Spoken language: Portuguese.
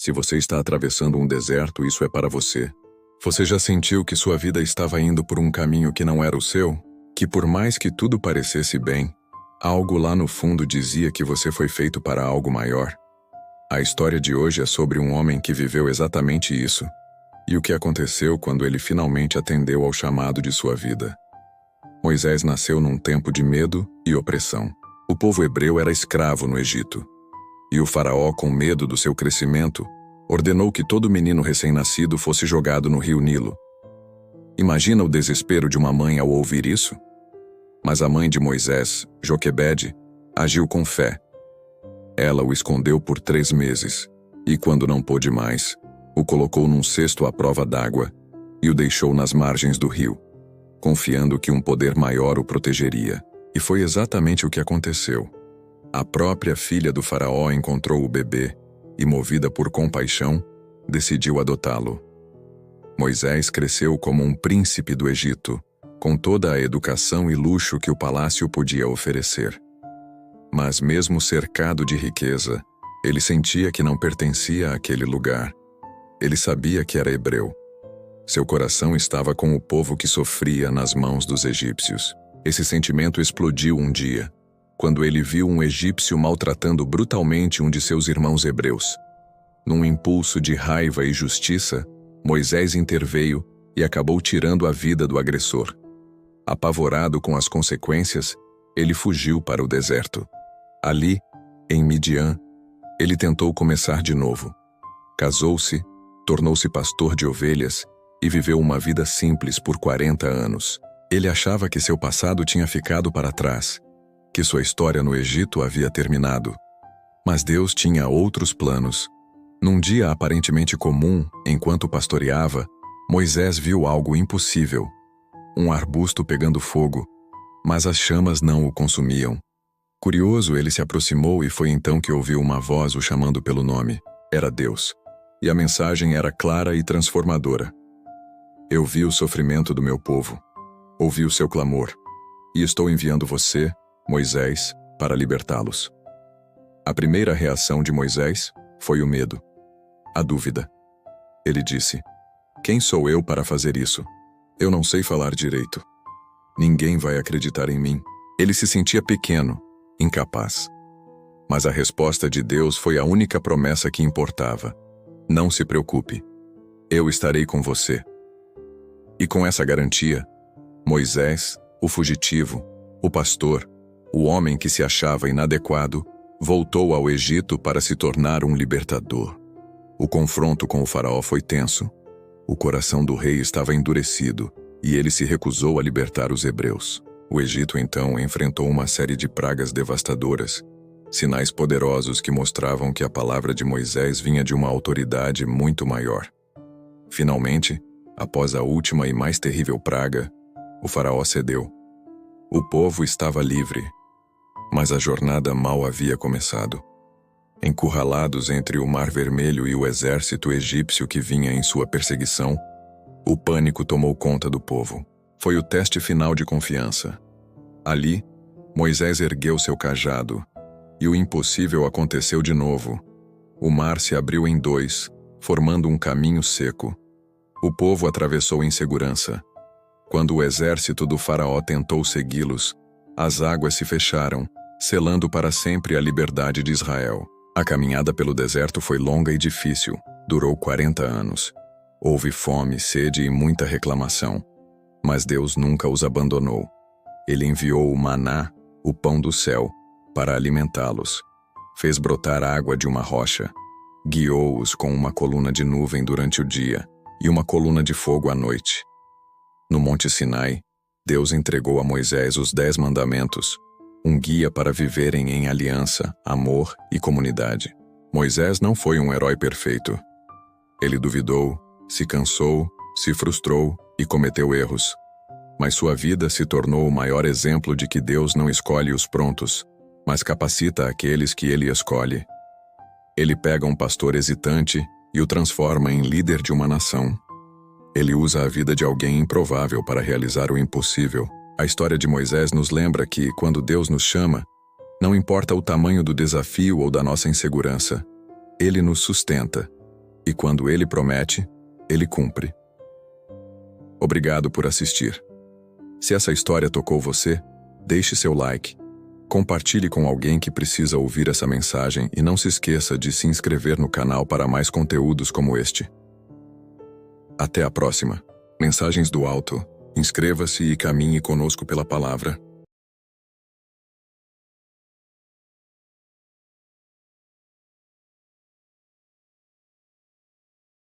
Se você está atravessando um deserto, isso é para você. Você já sentiu que sua vida estava indo por um caminho que não era o seu? Que por mais que tudo parecesse bem, algo lá no fundo dizia que você foi feito para algo maior? A história de hoje é sobre um homem que viveu exatamente isso. E o que aconteceu quando ele finalmente atendeu ao chamado de sua vida. Moisés nasceu num tempo de medo e opressão. O povo hebreu era escravo no Egito. E o faraó, com medo do seu crescimento, ordenou que todo menino recém-nascido fosse jogado no rio Nilo. Imagina o desespero de uma mãe ao ouvir isso? Mas a mãe de Moisés, Joquebede, agiu com fé. Ela o escondeu por 3 meses, e quando não pôde mais, o colocou num cesto à prova d'água e o deixou nas margens do rio, confiando que um poder maior o protegeria. E foi exatamente o que aconteceu. A própria filha do faraó encontrou o bebê e, movida por compaixão, decidiu adotá-lo. Moisés cresceu como um príncipe do Egito, com toda a educação e luxo que o palácio podia oferecer. Mas mesmo cercado de riqueza, ele sentia que não pertencia àquele lugar. Ele sabia que era hebreu. Seu coração estava com o povo que sofria nas mãos dos egípcios. Esse sentimento explodiu um dia, quando ele viu um egípcio maltratando brutalmente um de seus irmãos hebreus. Num impulso de raiva e justiça, Moisés interveio e acabou tirando a vida do agressor. Apavorado com as consequências, ele fugiu para o deserto. Ali, em Midian, ele tentou começar de novo. Casou-se, tornou-se pastor de ovelhas e viveu uma vida simples por 40 anos. Ele achava que seu passado tinha ficado para trás, que sua história no Egito havia terminado. Mas Deus tinha outros planos. Num dia aparentemente comum, enquanto pastoreava, Moisés viu algo impossível. Um arbusto pegando fogo, mas as chamas não o consumiam. Curioso, ele se aproximou e foi então que ouviu uma voz o chamando pelo nome. Era Deus. E a mensagem era clara e transformadora. Eu vi o sofrimento do meu povo. Ouvi o seu clamor, e estou enviando você, Moisés, para libertá-los. A primeira reação de Moisés foi o medo, a dúvida. Ele disse: quem sou eu para fazer isso? Eu não sei falar direito. Ninguém vai acreditar em mim. Ele se sentia pequeno, incapaz. Mas a resposta de Deus foi a única promessa que importava. Não se preocupe, eu estarei com você. E com essa garantia, Moisés, o fugitivo, o pastor, o homem que se achava inadequado, voltou ao Egito para se tornar um libertador. O confronto com o faraó foi tenso. O coração do rei estava endurecido e ele se recusou a libertar os hebreus. O Egito então enfrentou uma série de pragas devastadoras, sinais poderosos que mostravam que a palavra de Moisés vinha de uma autoridade muito maior. Finalmente, após a última e mais terrível praga, o faraó cedeu. O povo estava livre, mas a jornada mal havia começado. Encurralados entre o Mar Vermelho e o exército egípcio que vinha em sua perseguição, o pânico tomou conta do povo. Foi o teste final de confiança. Ali, Moisés ergueu seu cajado, e o impossível aconteceu de novo. O mar se abriu em 2, formando um caminho seco. O povo atravessou em segurança. Quando o exército do faraó tentou segui-los, as águas se fecharam, selando para sempre a liberdade de Israel. A caminhada pelo deserto foi longa e difícil, durou 40 anos. Houve fome, sede e muita reclamação. Mas Deus nunca os abandonou. Ele enviou o maná, o pão do céu, para alimentá-los. Fez brotar água de uma rocha. Guiou-os com uma coluna de nuvem durante o dia e uma coluna de fogo à noite. No Monte Sinai, Deus entregou a Moisés os 10 mandamentos, um guia para viverem em aliança, amor e comunidade. Moisés não foi um herói perfeito. Ele duvidou, se cansou, se frustrou e cometeu erros. Mas sua vida se tornou o maior exemplo de que Deus não escolhe os prontos, mas capacita aqueles que Ele escolhe. Ele pega um pastor hesitante e o transforma em líder de uma nação. Ele usa a vida de alguém improvável para realizar o impossível. A história de Moisés nos lembra que, quando Deus nos chama, não importa o tamanho do desafio ou da nossa insegurança, Ele nos sustenta, E quando Ele promete, Ele cumpre. Obrigado por assistir. Se essa história tocou você, deixe seu like. Compartilhe com alguém que precisa ouvir essa mensagem e não se esqueça de se inscrever no canal para mais conteúdos como este. Até a próxima. Mensagens do Alto. Inscreva-se e caminhe conosco pela palavra.